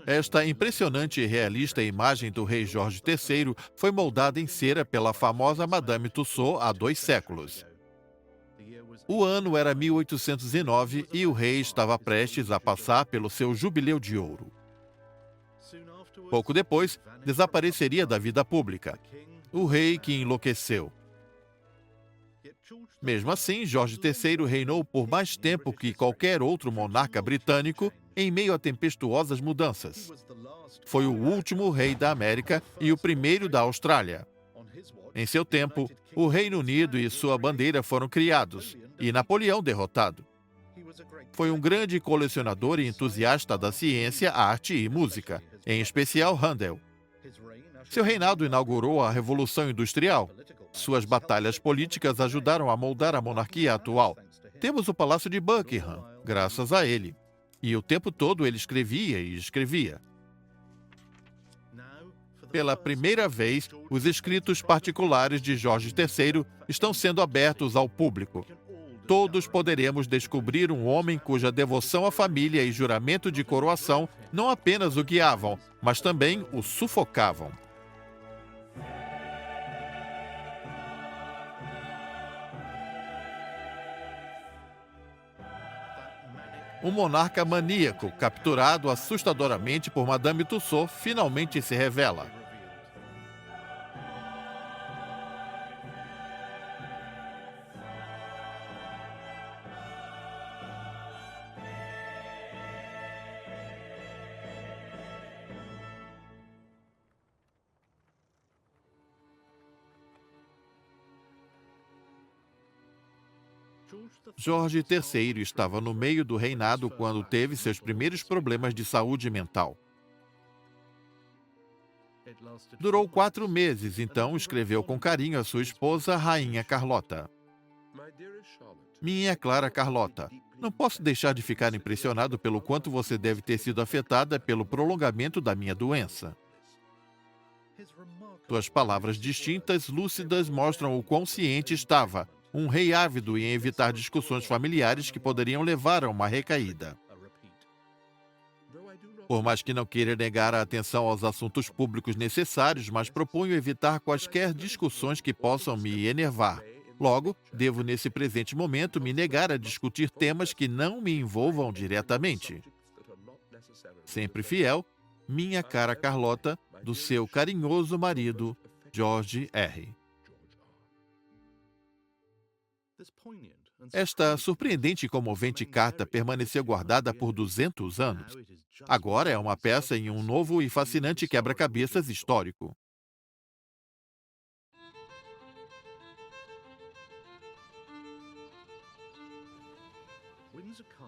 Esta impressionante e realista imagem do rei Jorge III foi moldada em cera pela famosa Madame Tussauds há 2 séculos. O ano era 1809 e o rei estava prestes a passar pelo seu jubileu de ouro. Pouco depois, desapareceria da vida pública. O rei que enlouqueceu. Mesmo assim, Jorge III reinou por mais tempo que qualquer outro monarca britânico em meio a tempestuosas mudanças. Foi o último rei da América e o primeiro da Austrália. Em seu tempo, o Reino Unido e sua bandeira foram criados, e Napoleão derrotado. Foi um grande colecionador e entusiasta da ciência, arte e música, em especial Handel. Seu reinado inaugurou a Revolução Industrial. Suas batalhas políticas ajudaram a moldar a monarquia atual. Temos o Palácio de Buckingham, graças a ele. E o tempo todo ele escrevia e escrevia. Pela primeira vez, os escritos particulares de Jorge III estão sendo abertos ao público. Todos poderemos descobrir um homem cuja devoção à família e juramento de coroação não apenas o guiavam, mas também o sufocavam. Um monarca maníaco, capturado assustadoramente por Madame Tussauds, finalmente se revela. Jorge III estava no meio do reinado quando teve seus primeiros problemas de saúde mental. Durou 4 meses, então escreveu com carinho a sua esposa, Rainha Carlota. Minha Clara Carlota, não posso deixar de ficar impressionado pelo quanto você deve ter sido afetada pelo prolongamento da minha doença. Suas palavras distintas, lúcidas, mostram o quão ciente estava, um rei ávido em evitar discussões familiares que poderiam levar a uma recaída. Por mais que não queira negar a atenção aos assuntos públicos necessários, mas proponho evitar quaisquer discussões que possam me enervar. Logo, devo nesse presente momento me negar a discutir temas que não me envolvam diretamente. Sempre fiel, minha cara Carlota, do seu carinhoso marido, George R. Esta surpreendente e comovente carta permaneceu guardada por 200 anos. Agora é uma peça em um novo e fascinante quebra-cabeças histórico.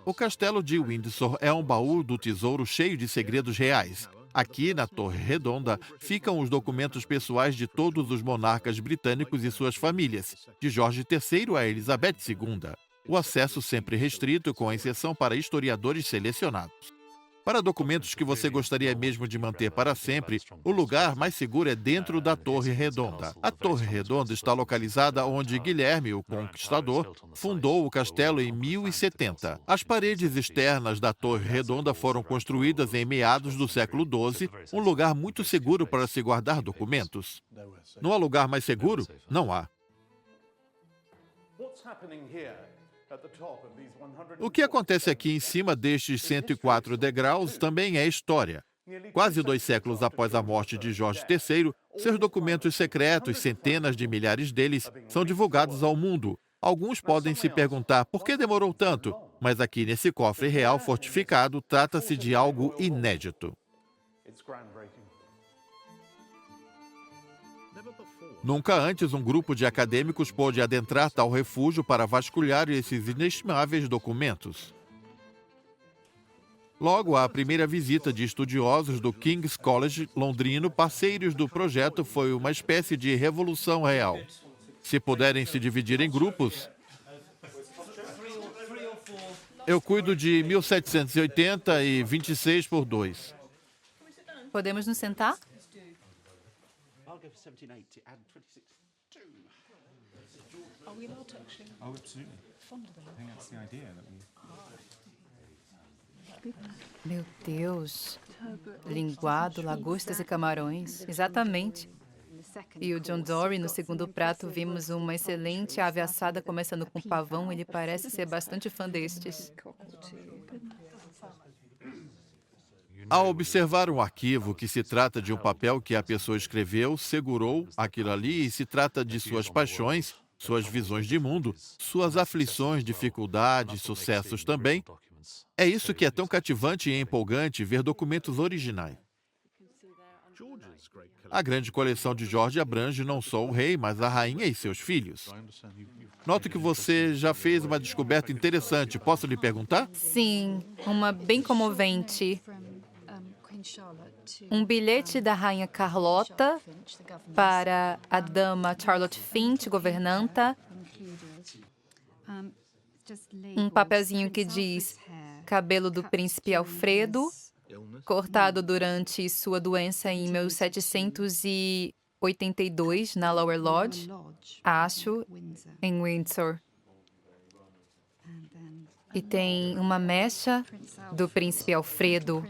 O castelo de Windsor é um baú do tesouro cheio de segredos reais. Aqui, na Torre Redonda, ficam os documentos pessoais de todos os monarcas britânicos e suas famílias, de Jorge III a Elizabeth II. O acesso sempre restrito, com exceção para historiadores selecionados. Para documentos que você gostaria mesmo de manter para sempre, o lugar mais seguro é dentro da Torre Redonda. A Torre Redonda está localizada onde Guilherme, o Conquistador, fundou o castelo em 1070. As paredes externas da Torre Redonda foram construídas em meados do século XII, um lugar muito seguro para se guardar documentos. Não há lugar mais seguro? Não há. O que acontece aqui em cima destes 104 degraus também é história. Quase 2 séculos após a morte de Jorge III, seus documentos secretos, centenas de milhares deles, são divulgados ao mundo. Alguns podem se perguntar por que demorou tanto, mas aqui nesse cofre real fortificado trata-se de algo inédito. Nunca antes um grupo de acadêmicos pôde adentrar tal refúgio para vasculhar esses inestimáveis documentos. Logo, à primeira visita de estudiosos do King's College londrino, parceiros do projeto, foi uma espécie de revolução real. Se puderem se dividir em grupos, eu cuido de 1780 e 26 por 2. Podemos nos sentar? I'll go for 1780 and 26. Are we allowed to actually Oh, absolutely. fund them? I think that's the idea that we. Meu Deus. Linguado, lagostas e camarões. Exatamente. E o John Dory, no segundo prato, vimos uma excelente ave assada começando com pavão. Ele parece ser bastante fã destes. Ao observar um arquivo que se trata de um papel que a pessoa escreveu, segurou aquilo ali e se trata de suas paixões, suas visões de mundo, suas aflições, dificuldades, sucessos também. É isso que é tão cativante e empolgante ver documentos originais. A grande coleção de George abrange não só o rei, mas a rainha e seus filhos. Noto que você já fez uma descoberta interessante. Posso lhe perguntar? Sim, uma bem comovente. Um bilhete da Rainha Carlota para a dama Charlotte Finch, governanta. Um papelzinho que diz cabelo do príncipe Alfredo, cortado durante sua doença em 1782, na Lower Lodge, acho, em Windsor. E tem uma mecha do príncipe Alfredo,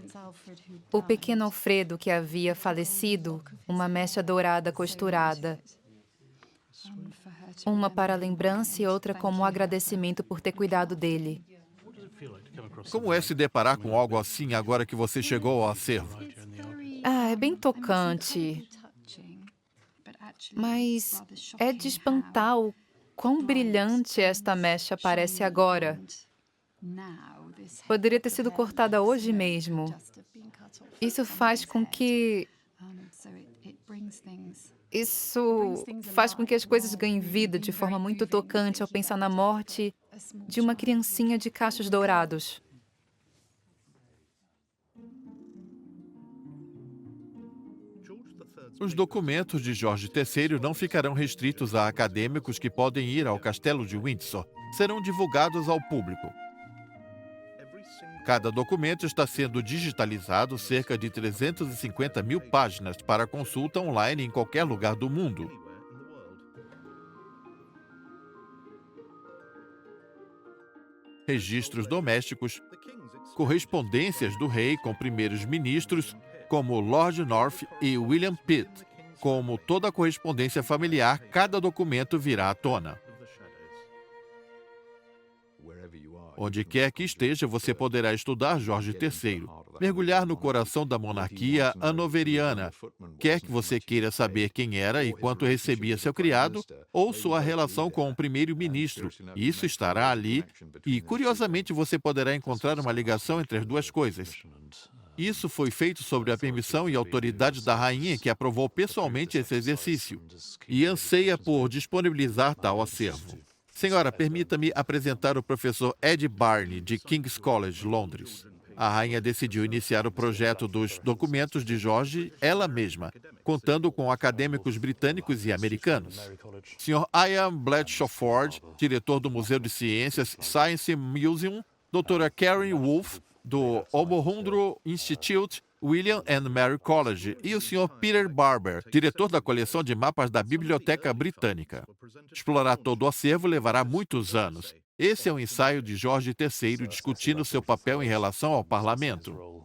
o pequeno Alfredo que havia falecido, uma mecha dourada costurada. Uma para a lembrança e outra como agradecimento por ter cuidado dele. Como é se deparar com algo assim agora que você chegou ao acervo? É bem tocante, mas é de espantar o quão brilhante esta mecha parece agora. Poderia ter sido cortada hoje mesmo. Isso faz com que as coisas ganhem vida de forma muito tocante ao pensar na morte de uma criancinha de cachos dourados. Os documentos de Jorge III não ficarão restritos a acadêmicos que podem ir ao Castelo de Windsor. Serão divulgados ao público. Cada documento está sendo digitalizado, cerca de 350 mil páginas, para consulta online em qualquer lugar do mundo. Registros domésticos, correspondências do rei com primeiros ministros, como Lord North e William Pitt. Como toda correspondência familiar, cada documento virá à tona. Onde quer que esteja, você poderá estudar Jorge III, mergulhar no coração da monarquia hanoveriana, quer que você queira saber quem era e quanto recebia seu criado, ou sua relação com o primeiro-ministro. Isso estará ali e, curiosamente, você poderá encontrar uma ligação entre as duas coisas. Isso foi feito sob a permissão e autoridade da rainha, que aprovou pessoalmente esse exercício e anseia por disponibilizar tal acervo. Senhora, permita-me apresentar o professor Ed Barney, de King's College, Londres. A rainha decidiu iniciar o projeto dos documentos de Jorge ela mesma, contando com acadêmicos britânicos e americanos. Sr. Ian Bletchford, diretor do Museu de Ciências Science Museum, doutora Karen Wolfe, do Omohundro Institute, William and Mary College, e o Sr. Peter Barber, diretor da coleção de mapas da Biblioteca Britânica. Explorar todo o acervo levará muitos anos. Esse é um ensaio de Jorge III discutindo seu papel em relação ao parlamento.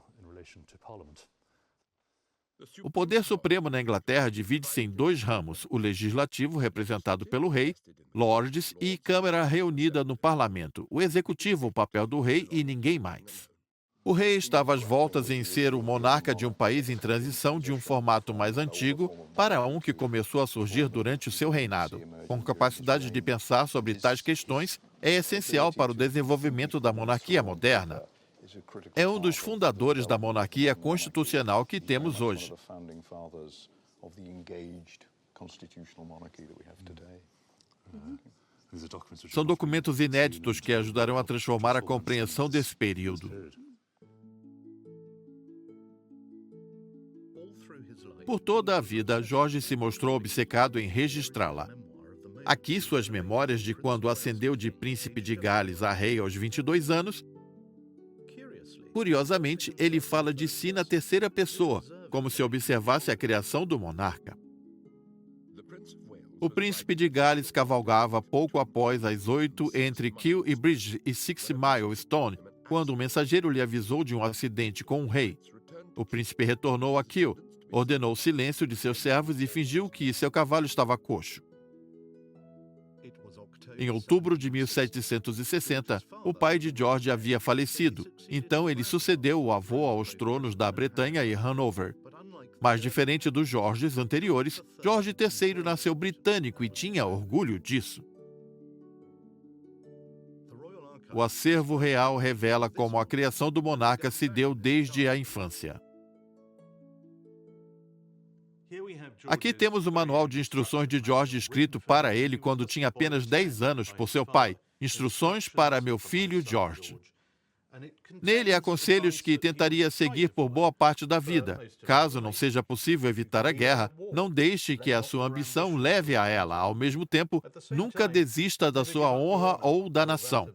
O poder supremo na Inglaterra divide-se em dois ramos: o legislativo, representado pelo rei, lordes, e Câmara reunida no parlamento. O executivo, o papel do rei e ninguém mais. O rei estava às voltas em ser o monarca de um país em transição de um formato mais antigo para um que começou a surgir durante o seu reinado. Com capacidade de pensar sobre tais questões, é essencial para o desenvolvimento da monarquia moderna. É um dos fundadores da monarquia constitucional que temos hoje. São documentos inéditos que ajudarão a transformar a compreensão desse período. Por toda a vida, Jorge se mostrou obcecado em registrá-la. Aqui suas memórias de quando ascendeu de príncipe de Gales a rei aos 22 anos. Curiosamente, ele fala de si na terceira pessoa, como se observasse a criação do monarca. O príncipe de Gales cavalgava pouco após as 8 entre Kew e Bridge e 6 Mile Stone, quando um mensageiro lhe avisou de um acidente com o rei. O príncipe retornou a Kiel, ordenou o silêncio de seus servos e fingiu que seu cavalo estava coxo. Em outubro de 1760, o pai de George havia falecido, então ele sucedeu o avô aos tronos da Bretanha e Hanover. Mas diferente dos Georges anteriores, George III nasceu britânico e tinha orgulho disso. O acervo real revela como a criação do monarca se deu desde a infância. Aqui temos o manual de instruções de George escrito para ele quando tinha apenas 10 anos por seu pai. Instruções para meu filho George. Nele há conselhos que tentaria seguir por boa parte da vida. Caso não seja possível evitar a guerra, não deixe que a sua ambição leve a ela. Ao mesmo tempo, nunca desista da sua honra ou da nação.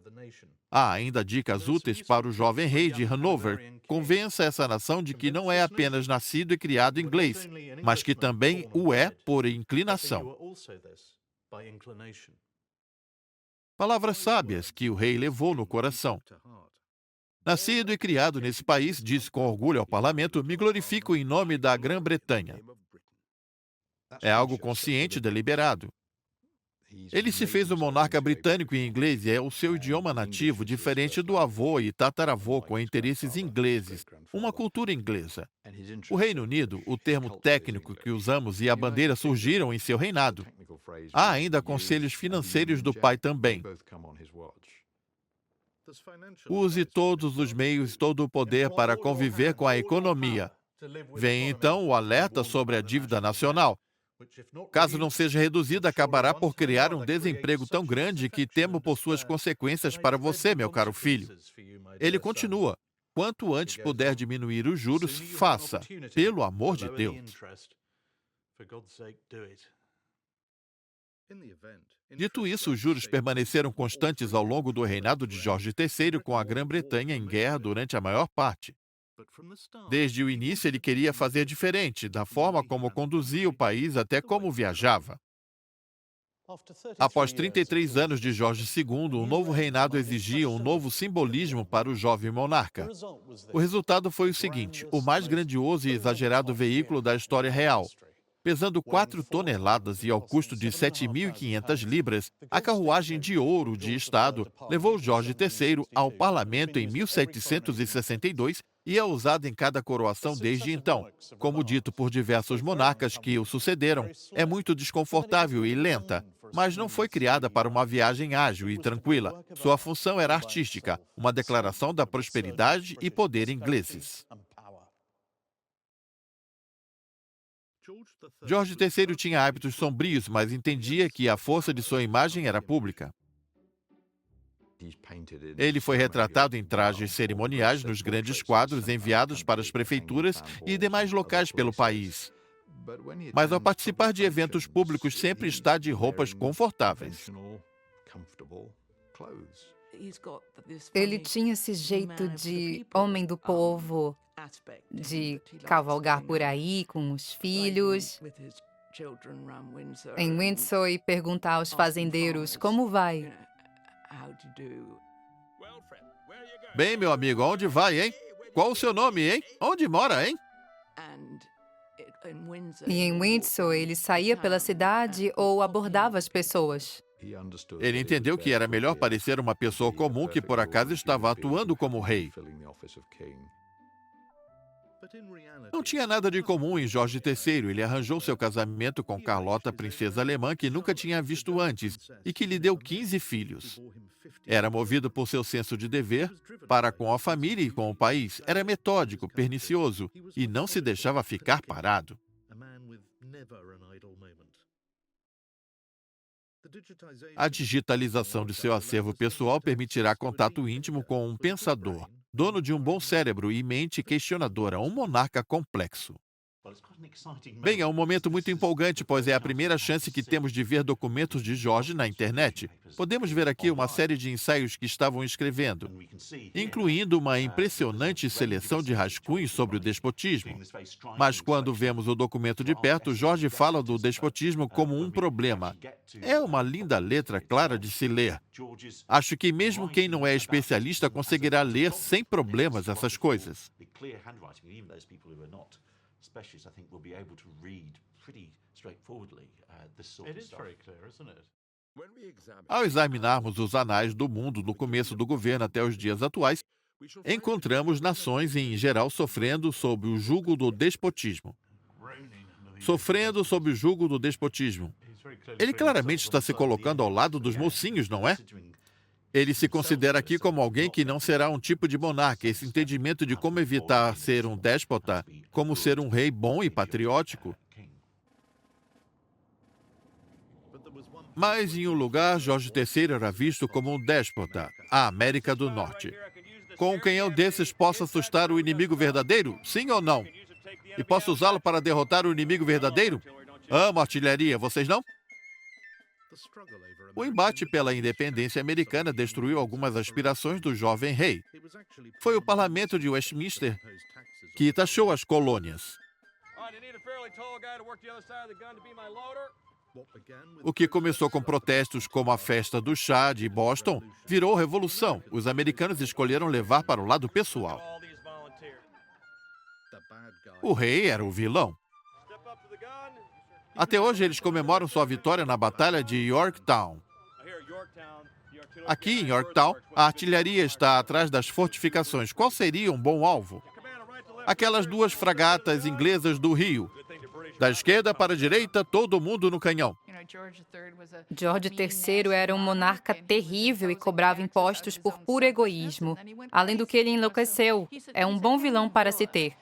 Há ainda dicas úteis para o jovem rei de Hanover. Convença essa nação de que não é apenas nascido e criado inglês, mas que também o é por inclinação. Palavras sábias que o rei levou no coração. Nascido e criado nesse país, disse com orgulho ao parlamento, me glorifico em nome da Grã-Bretanha. É algo consciente e deliberado. Ele se fez um monarca britânico em inglês e é o seu idioma nativo, diferente do avô e tataravô com interesses ingleses, uma cultura inglesa. O Reino Unido, o termo técnico que usamos e a bandeira surgiram em seu reinado. Há ainda conselhos financeiros do pai também. Use todos os meios, todo o poder para conviver com a economia. Vem então o alerta sobre a dívida nacional. Caso não seja reduzida, acabará por criar um desemprego tão grande que temo por suas consequências para você, meu caro filho. Ele continua. Quanto antes puder diminuir os juros, faça, pelo amor de Deus. Dito isso, os juros permaneceram constantes ao longo do reinado de Jorge III, com a Grã-Bretanha em guerra durante a maior parte. Desde o início, ele queria fazer diferente, da forma como conduzia o país até como viajava. Após 33 anos de Jorge II, um novo reinado exigia um novo simbolismo para o jovem monarca. O resultado foi o seguinte: o mais grandioso e exagerado veículo da história real. Pesando 4 toneladas e ao custo de 7.500 libras, a carruagem de ouro de Estado levou Jorge III ao parlamento em 1762 e é usada em cada coroação desde então. Como dito por diversos monarcas que o sucederam, é muito desconfortável e lenta, mas não foi criada para uma viagem ágil e tranquila. Sua função era artística, uma declaração da prosperidade e poder ingleses. Jorge III tinha hábitos sombrios, mas entendia que a força de sua imagem era pública. Ele foi retratado em trajes cerimoniais nos grandes quadros enviados para as prefeituras e demais locais pelo país. Mas ao participar de eventos públicos sempre está de roupas confortáveis. Ele tinha esse jeito de homem do povo, de cavalgar por aí com os filhos em Windsor e perguntar aos fazendeiros como vai. Bem, meu amigo, aonde vai, hein? Qual o seu nome, hein? Onde mora, hein? E em Windsor ele saía pela cidade ou abordava as pessoas. Ele entendeu que era melhor parecer uma pessoa comum que por acaso estava atuando como rei. Não tinha nada de comum em Jorge III. Ele arranjou seu casamento com Carlota, princesa alemã, que nunca tinha visto antes e que lhe deu 15 filhos. Era movido por seu senso de dever para com a família e com o país. Era metódico, pernicioso e não se deixava ficar parado. A digitalização de seu acervo pessoal permitirá contato íntimo com um pensador, dono de um bom cérebro e mente questionadora, um monarca complexo. Bem, é um momento muito empolgante, pois é a primeira chance que temos de ver documentos de Jorge na internet. Podemos ver aqui uma série de ensaios que estavam escrevendo, incluindo uma impressionante seleção de rascunhos sobre o despotismo. Mas quando vemos o documento de perto, Jorge fala do despotismo como um problema. É uma linda letra clara de se ler. Acho que mesmo quem não é especialista conseguirá ler sem problemas essas coisas. clear handwriting. Even those people who are not specialists, I think, will be able to read pretty straightforwardly this sort of stuff. clear, isn't it? Ao examinarmos os anais do mundo do começo do governo até os dias atuais, encontramos nações em geral sofrendo sob o jugo do despotismo. Sofrendo sob o jugo do despotismo. Ele claramente está se colocando ao lado dos mocinhos, não é? Ele se considera aqui como alguém que não será um tipo de monarca. Esse entendimento de como evitar ser um déspota, como ser um rei bom e patriótico. Mas em um lugar, Jorge III era visto como um déspota, a América do Norte. Com um canhão desses posso assustar o inimigo verdadeiro? Sim ou não? E posso usá-lo para derrotar o inimigo verdadeiro? Amo artilharia, vocês não? O embate pela independência americana destruiu algumas aspirações do jovem rei. Foi o parlamento de Westminster que taxou as colônias. O que começou com protestos como a festa do chá de Boston virou revolução. Os americanos escolheram levar para o lado pessoal. O rei era o vilão. Até hoje eles comemoram sua vitória na Batalha de Yorktown. Aqui em Yorktown, a artilharia está atrás das fortificações. Qual seria um bom alvo? Aquelas duas fragatas inglesas do Rio. Da esquerda para a direita, todo mundo no canhão. George III era um monarca terrível e cobrava impostos por puro egoísmo. Além do que ele enlouqueceu, é um bom vilão para se ter.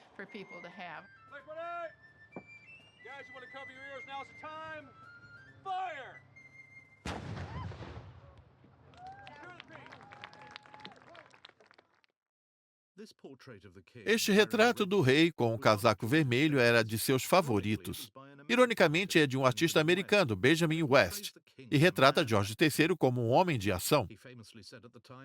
Este retrato do rei com o casaco vermelho era de seus favoritos. Ironicamente, é de um artista americano, Benjamin West, e retrata George III como um homem de ação.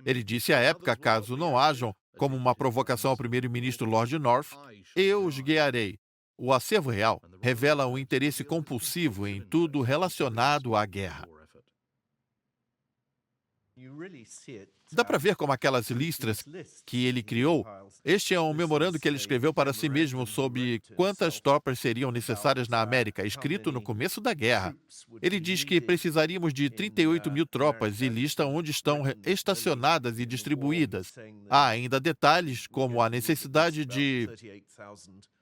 Ele disse à época, caso não hajam, como uma provocação ao primeiro-ministro Lord North, eu os guiarei. O acervo real revela um interesse compulsivo em tudo relacionado à guerra. Dá para ver como aquelas listras que ele criou. Este é um memorando que ele escreveu para si mesmo sobre quantas tropas seriam necessárias na América, escrito no começo da guerra. Ele diz que precisaríamos de 38 mil tropas e lista onde estão estacionadas e distribuídas. Há ainda detalhes como a necessidade de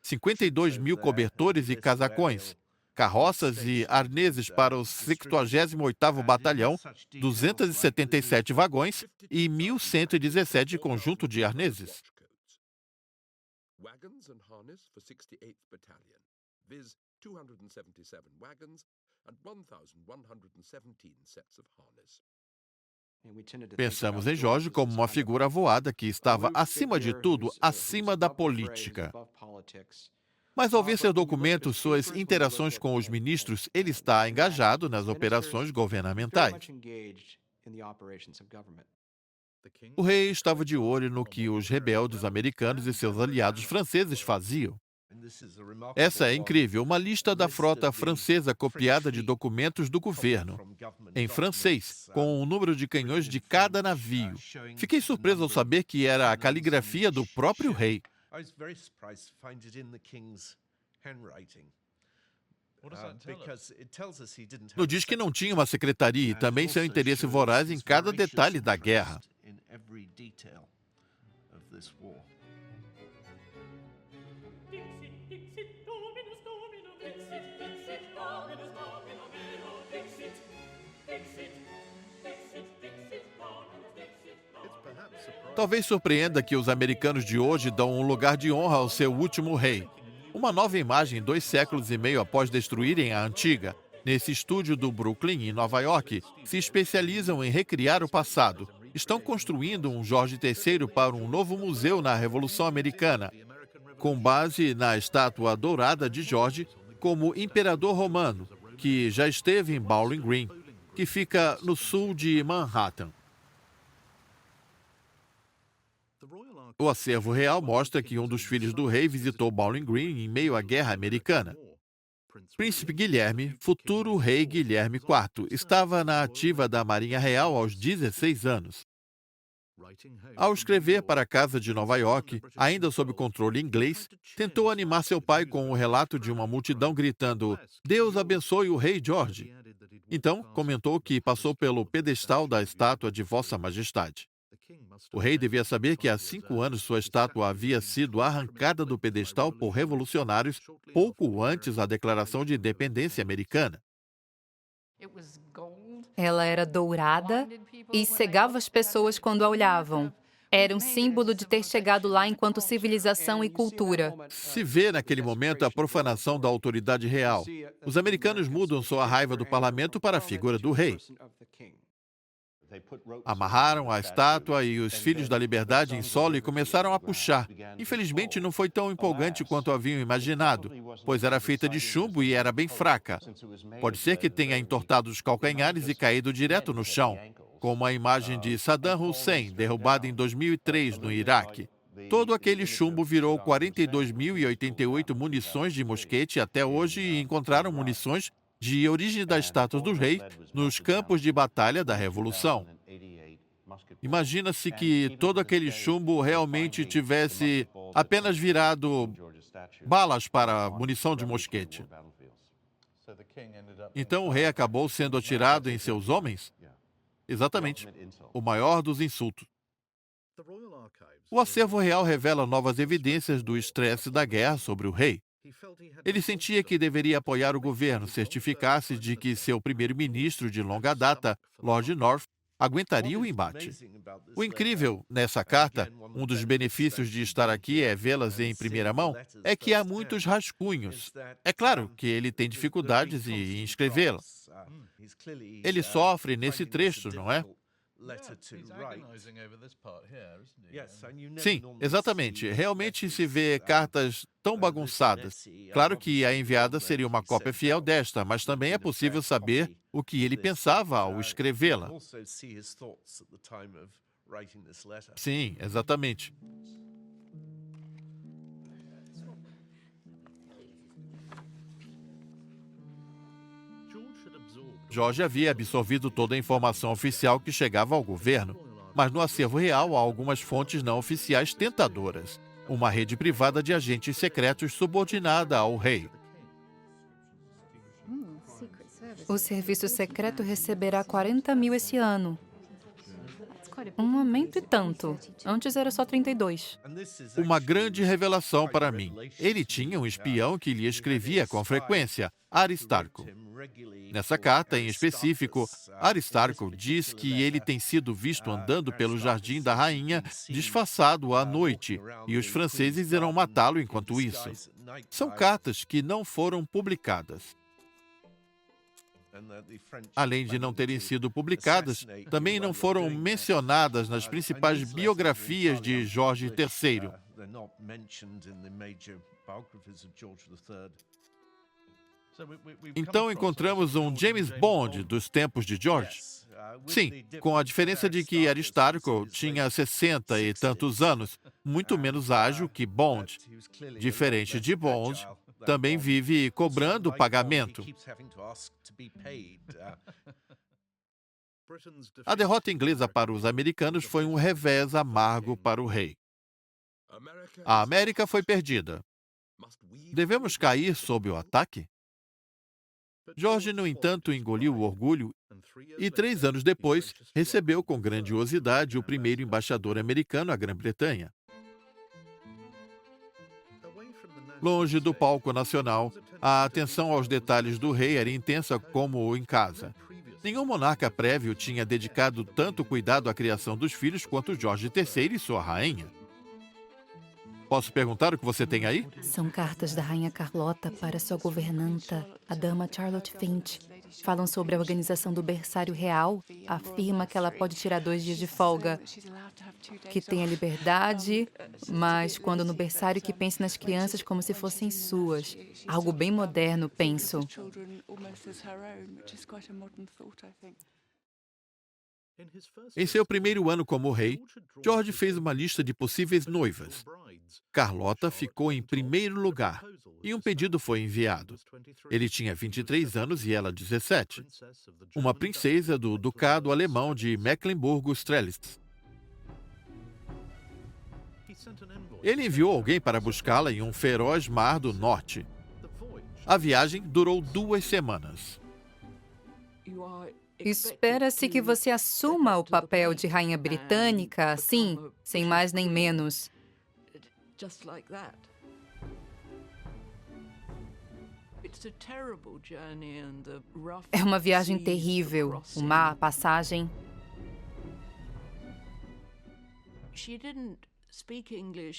52 mil cobertores e casacões, carroças e arneses para o 68º Batalhão, 277 vagões e 1.117 conjunto de arneses. Wagons and harness for 68th Battalion, viz. 277 wagons and 1,117 sets of harness. Pensamos em Jorge como uma figura avoada que estava, acima de tudo, acima da política. Mas ao ver seu documento, suas interações com os ministros, ele está engajado nas operações governamentais. O rei estava de olho no que os rebeldes americanos e seus aliados franceses faziam. Essa é incrível, uma lista da frota francesa copiada de documentos do governo, em francês, com o número de canhões de cada navio. Fiquei surpreso ao saber que era a caligrafia do próprio rei. Nos diz que não tinha uma secretaria e também seu interesse voraz em cada detalhe da guerra. Talvez surpreenda que os americanos de hoje dão um lugar de honra ao seu último rei. Uma nova imagem 2 séculos e meio após destruírem a antiga. Nesse estúdio do Brooklyn, em Nova York, se especializam em recriar o passado. Estão construindo um Jorge III para um novo museu na Revolução Americana, com base na estátua dourada de Jorge como imperador romano, que já esteve em Bowling Green, que fica no sul de Manhattan. O acervo real mostra que um dos filhos do rei visitou Bowling Green em meio à Guerra Americana. Príncipe Guilherme, futuro rei Guilherme IV, estava na ativa da Marinha Real aos 16 anos. Ao escrever para a casa de Nova York, ainda sob controle inglês, tentou animar seu pai com o relato de uma multidão gritando: "Deus abençoe o rei George." Então, comentou que passou pelo pedestal da estátua de Vossa Majestade. O rei devia saber que há 5 anos sua estátua havia sido arrancada do pedestal por revolucionários pouco antes da Declaração de Independência americana. Ela era dourada e cegava as pessoas quando a olhavam. Era um símbolo de ter chegado lá enquanto civilização e cultura. Se vê naquele momento a profanação da autoridade real. Os americanos mudam sua raiva do parlamento para a figura do rei. Amarraram a estátua e os Filhos da Liberdade em solo e começaram a puxar. Infelizmente, não foi tão empolgante quanto haviam imaginado, pois era feita de chumbo e era bem fraca. Pode ser que tenha entortado os calcanhares e caído direto no chão, como a imagem de Saddam Hussein, derrubada em 2003 no Iraque. Todo aquele chumbo virou 42.088 munições de mosquete até hoje e encontraram munições de origem das estátuas do rei nos campos de batalha da Revolução. Imagina-se que todo aquele chumbo realmente tivesse apenas virado balas para munição de mosquete. Então o rei acabou sendo atirado em seus homens? Exatamente. O maior dos insultos. O acervo real revela novas evidências do estresse da guerra sobre o rei. Ele sentia que deveria apoiar o governo, certificar-se de que seu primeiro-ministro de longa data, Lord North, aguentaria o embate. O incrível nessa carta, um dos benefícios de estar aqui é vê-las em primeira mão, é que há muitos rascunhos. É claro que ele tem dificuldades em escrevê-la. Ele sofre nesse trecho, não é? Sim, exatamente. Realmente se vê cartas tão bagunçadas. Claro que a enviada seria uma cópia fiel desta, mas também é possível saber o que ele pensava ao escrevê-la. Sim, exatamente. George havia absorvido toda a informação oficial que chegava ao governo, mas no acervo real há algumas fontes não oficiais tentadoras. Uma rede privada de agentes secretos subordinada ao rei. O serviço secreto receberá 40 mil esse ano. Um aumento e tanto. Antes era só 32. Uma grande revelação para mim. Ele tinha um espião que lhe escrevia com frequência, Aristarco. Nessa carta, em específico, Aristarco diz que ele tem sido visto andando pelo Jardim da Rainha, disfarçado à noite, e os franceses irão matá-lo enquanto isso. São cartas que não foram publicadas. Além de não terem sido publicadas, também não foram mencionadas nas principais biografias de Jorge III. Então encontramos um James Bond dos tempos de George? Sim, com a diferença de que Aristarco tinha 60 e tantos anos, muito menos ágil que Bond. Diferente de Bond, também vive cobrando pagamento. A derrota inglesa para os americanos foi um revés amargo para o rei. A América foi perdida. Devemos cair sob o ataque? George, no entanto, engoliu o orgulho e 3 anos depois recebeu com grandiosidade o primeiro embaixador americano à Grã-Bretanha. Longe do palco nacional, a atenção aos detalhes do rei era intensa como em casa. Nenhum monarca prévio tinha dedicado tanto cuidado à criação dos filhos quanto Jorge III e sua rainha. Posso perguntar o que você tem aí? São cartas da Rainha Carlota para sua governanta, a dama Charlotte Finch. Falam sobre a organização do berçário real. Afirma que ela pode tirar 2 dias de folga, que tem a liberdade, mas quando no berçário que pense nas crianças como se fossem suas. Algo bem moderno, penso. Em seu primeiro ano como rei, George fez uma lista de possíveis noivas. Carlota ficou em primeiro lugar e um pedido foi enviado. Ele tinha 23 anos e ela 17. Uma princesa do Ducado Alemão de Mecklemburgo-Strelitz. Ele enviou alguém para buscá-la em um feroz mar do norte. A viagem durou 2 semanas. Espera-se que você assuma o papel de rainha britânica, assim, sem mais nem menos. É uma viagem terrível. O mar, a passagem.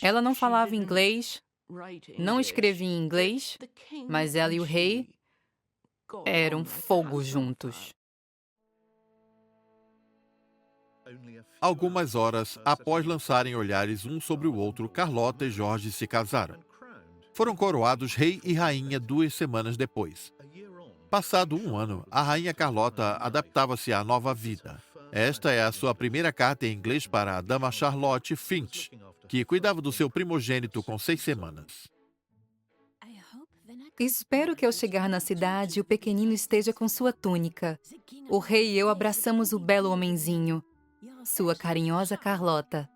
Ela não falava inglês, não escrevia em inglês, mas ela e o rei eram fogo juntos. Algumas horas após lançarem olhares um sobre o outro, Carlota e Jorge se casaram. Foram coroados rei e rainha 2 semanas depois. Passado 1 ano, a rainha Carlota adaptava-se à nova vida. Esta é a sua primeira carta em inglês para a dama Charlotte Finch, que cuidava do seu primogênito com 6 semanas. Espero que ao chegar na cidade, o pequenino esteja com sua túnica. O rei e eu abraçamos o belo homenzinho. Sua carinhosa Carlota.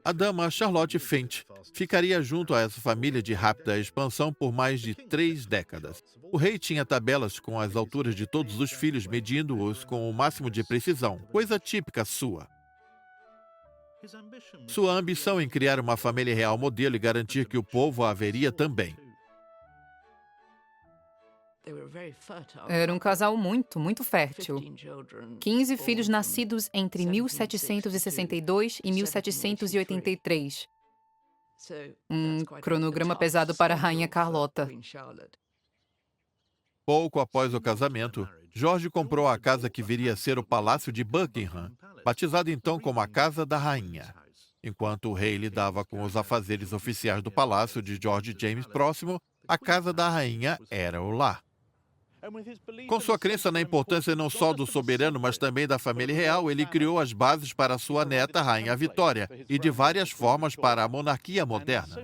A dama Charlotte Finch ficaria junto a essa família de rápida expansão por mais de 3 décadas. O rei tinha tabelas com as alturas de todos os filhos, medindo-os com o máximo de precisão, coisa típica sua. Sua ambição em criar uma família real modelo e garantir que o povo a haveria também. Era um casal muito fértil. 15 filhos nascidos entre 1762 e 1783. Um cronograma pesado para a rainha Carlota. Pouco após o casamento, Jorge comprou a casa que viria a ser o Palácio de Buckingham, batizado então como a Casa da Rainha. Enquanto o rei lidava com os afazeres oficiais do palácio de George James próximo, a Casa da Rainha era o lar. Com sua crença na importância não só do soberano, mas também da família real, ele criou as bases para sua neta, Rainha Vitória, e de várias formas para a monarquia moderna.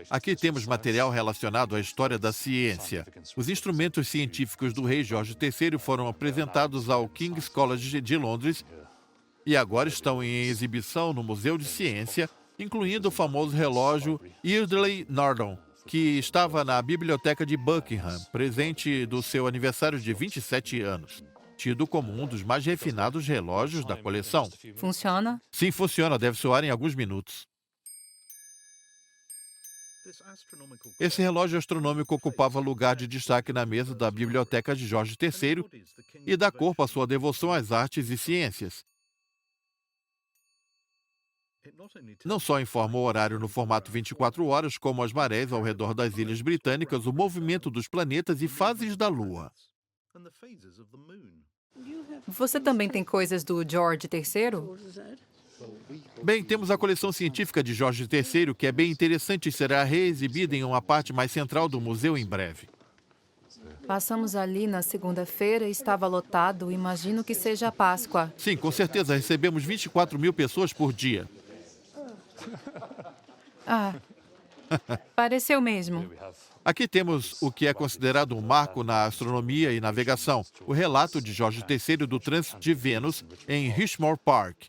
Aqui temos material relacionado à história da ciência. Os instrumentos científicos do rei Jorge III foram apresentados ao King's College de Londres e agora estão em exibição no Museu de Ciência, incluindo o famoso relógio Eardley Norton, que estava na Biblioteca de Buckingham, presente do seu aniversário de 27 anos, tido como um dos mais refinados relógios da coleção. Funciona? Sim, funciona, deve soar em alguns minutos. Esse relógio astronômico ocupava lugar de destaque na mesa da biblioteca de Jorge III e dá corpo à sua devoção às artes e ciências. Não só informa o horário no formato 24 horas, como as marés ao redor das ilhas britânicas, o movimento dos planetas e fases da Lua. Você também tem coisas do George III? Bem, temos a coleção científica de Jorge III, que é bem interessante e será reexibida em uma parte mais central do museu em breve. Passamos ali na segunda-feira e estava lotado. Imagino que seja a Páscoa. Sim, com certeza, recebemos 24.000 pessoas por dia. Ah, pareceu mesmo. Aqui temos o que é considerado um marco na astronomia e navegação, o relato de Jorge III do trânsito de Vênus em Richmond Park,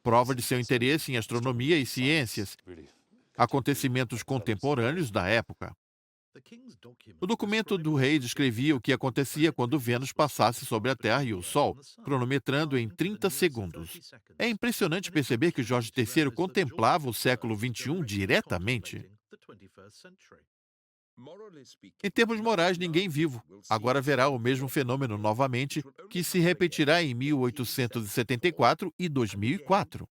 prova de seu interesse em astronomia e ciências, acontecimentos contemporâneos da época. O documento do rei descrevia o que acontecia quando Vênus passasse sobre a Terra e o Sol, cronometrando em 30 segundos. É impressionante perceber que Jorge III contemplava o século XXI diretamente. Em termos morais, ninguém vivo agora verá o mesmo fenômeno novamente, que se repetirá em 1874 e 2004.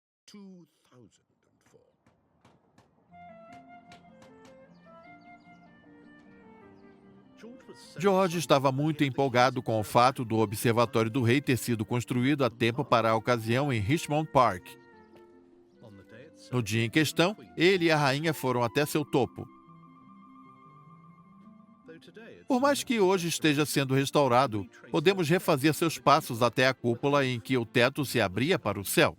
George estava muito empolgado com o fato do Observatório do Rei ter sido construído a tempo para a ocasião em Richmond Park. No dia em questão, ele e a rainha foram até seu topo. Por mais que hoje esteja sendo restaurado, podemos refazer seus passos até a cúpula em que o teto se abria para o céu.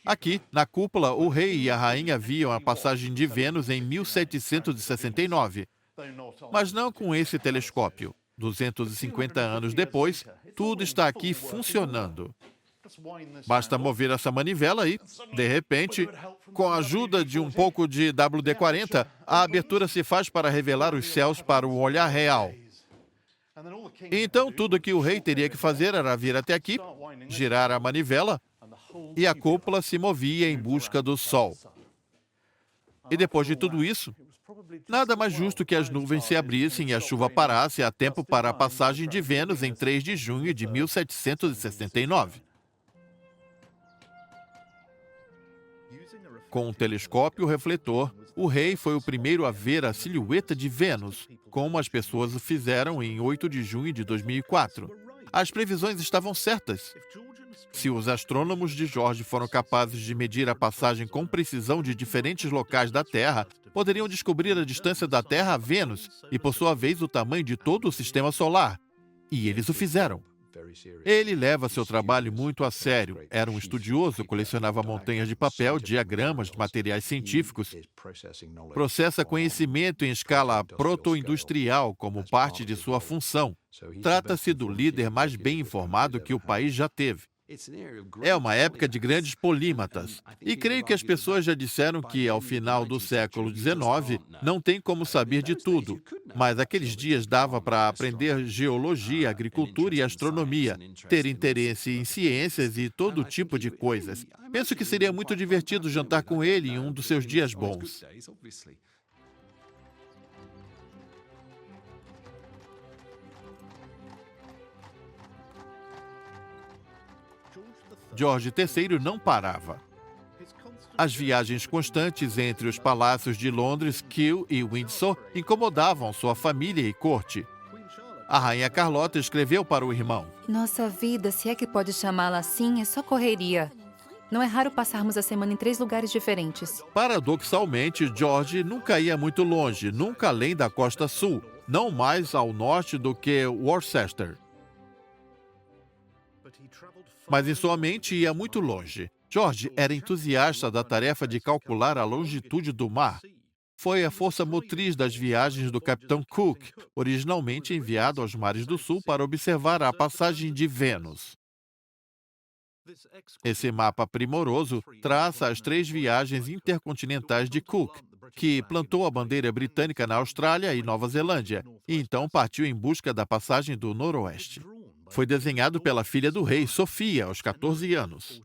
Aqui, na cúpula, o rei e a rainha viam a passagem de Vênus em 1769, mas não com esse telescópio. 250 anos depois, tudo está aqui funcionando. Basta mover essa manivela e, de repente, com a ajuda de um pouco de WD-40, a abertura se faz para revelar os céus para o olhar real. Então, tudo que o rei teria que fazer era vir até aqui, girar a manivela, e a cúpula se movia em busca do sol. E depois de tudo isso, nada mais justo que as nuvens se abrissem e a chuva parasse a tempo para a passagem de Vênus em 3 de junho de 1769. Com um telescópio refletor, o rei foi o primeiro a ver a silhueta de Vênus, como as pessoas o fizeram em 8 de junho de 2004. As previsões estavam certas. Se os astrônomos de George foram capazes de medir a passagem com precisão de diferentes locais da Terra, poderiam descobrir a distância da Terra a Vênus e, por sua vez, o tamanho de todo o sistema solar. E eles o fizeram. Ele leva seu trabalho muito a sério. Era um estudioso, colecionava montanhas de papel, diagramas, materiais científicos, processa conhecimento em escala proto-industrial como parte de sua função. Trata-se do líder mais bem informado que o país já teve. É uma época de grandes polímatas. E creio que as pessoas já disseram que, ao final do século XIX, não tem como saber de tudo. Mas aqueles dias dava para aprender geologia, agricultura e astronomia, ter interesse em ciências e todo tipo de coisas. Penso que seria muito divertido jantar com ele em um dos seus dias bons. George III não parava. As viagens constantes entre os palácios de Londres, Kew e Windsor incomodavam sua família e corte. A rainha Carlota escreveu para o irmão: Nossa vida, se é que pode chamá-la assim, é só correria. Não é raro passarmos a semana em 3 lugares diferentes. Paradoxalmente, George nunca ia muito longe, nunca além da costa sul, não mais ao norte do que Worcester. Mas em sua mente ia muito longe. George era entusiasta da tarefa de calcular a longitude do mar. Foi a força motriz das viagens do capitão Cook, originalmente enviado aos mares do sul para observar a passagem de Vênus. Esse mapa primoroso traça as 3 viagens intercontinentais de Cook, que plantou a bandeira britânica na Austrália e Nova Zelândia, e então partiu em busca da passagem do Noroeste. Foi desenhado pela filha do rei, Sofia, aos 14 anos.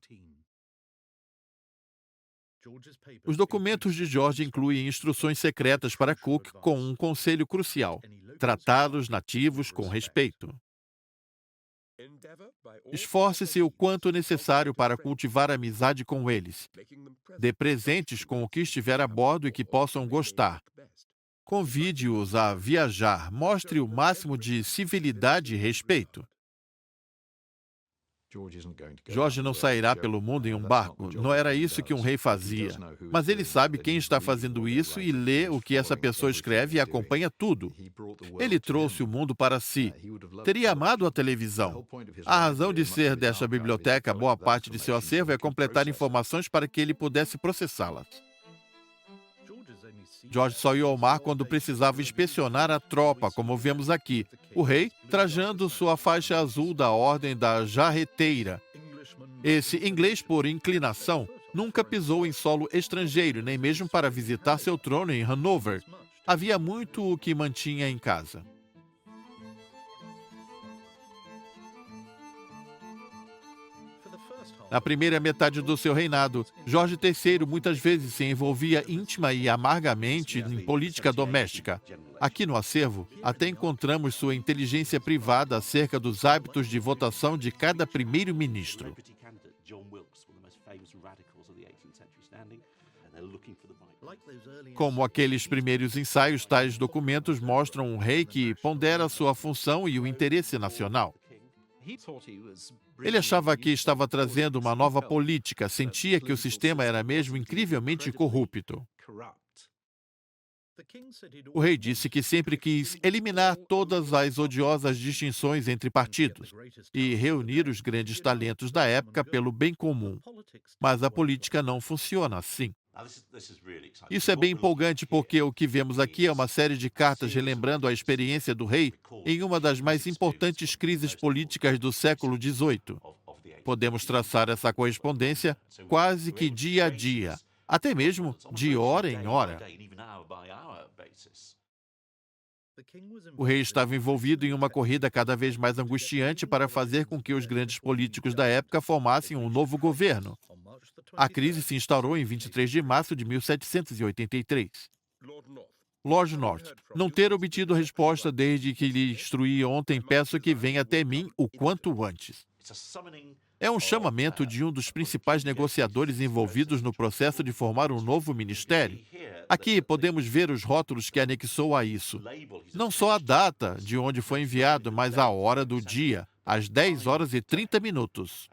Os documentos de George incluem instruções secretas para Cook com um conselho crucial: tratar os nativos com respeito. Esforce-se o quanto necessário para cultivar amizade com eles. Dê presentes com o que estiver a bordo e que possam gostar. Convide-os a viajar. Mostre o máximo de civilidade e respeito. George não sairá pelo mundo em um barco. Não era isso que um rei fazia. Mas ele sabe quem está fazendo isso e lê o que essa pessoa escreve e acompanha tudo. Ele trouxe o mundo para si. Teria amado a televisão. A razão de ser desta biblioteca, boa parte de seu acervo, é completar informações para que ele pudesse processá-las. George só ia ao mar quando precisava inspecionar a tropa, como vemos aqui. O rei trajando sua faixa azul da Ordem da Jarreteira. Esse inglês por inclinação nunca pisou em solo estrangeiro, nem mesmo para visitar seu trono em Hanover. Havia muito o que mantinha em casa. Na primeira metade do seu reinado, Jorge III muitas vezes se envolvia íntima e amargamente em política doméstica. Aqui no acervo, até encontramos sua inteligência privada acerca dos hábitos de votação de cada primeiro-ministro. Como aqueles primeiros ensaios, tais documentos mostram um rei que pondera sua função e o interesse nacional. Ele achava que estava trazendo uma nova política, sentia que o sistema era mesmo incrivelmente corrupto. O rei disse que sempre quis eliminar todas as odiosas distinções entre partidos e reunir os grandes talentos da época pelo bem comum. Mas a política não funciona assim. Isso é bem empolgante porque o que vemos aqui é uma série de cartas relembrando a experiência do rei em uma das mais importantes crises políticas do século XVIII. Podemos traçar essa correspondência quase que dia a dia, até mesmo de hora em hora. O rei estava envolvido em uma corrida cada vez mais angustiante para fazer com que os grandes políticos da época formassem um novo governo. A crise se instaurou em 23 de março de 1783. Lord North, não ter obtido resposta desde que lhe instruí ontem, peço que venha até mim o quanto antes. É um chamamento de um dos principais negociadores envolvidos no processo de formar um novo ministério. Aqui podemos ver os rótulos que anexou a isso. Não só a data de onde foi enviado, mas a hora do dia, às 10 horas e 30 minutos.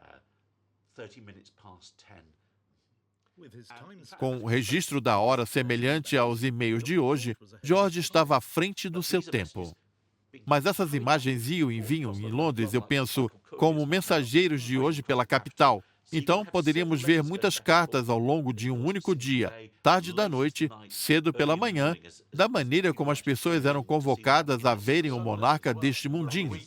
Com o registro da hora semelhante aos e-mails de hoje, George estava à frente do seu tempo. Mas essas imagens iam e vinham em Londres, eu penso, como mensageiros de hoje pela capital. Então, poderíamos ver muitas cartas ao longo de um único dia, tarde da noite, cedo pela manhã, da maneira como as pessoas eram convocadas a verem o monarca deste mundinho.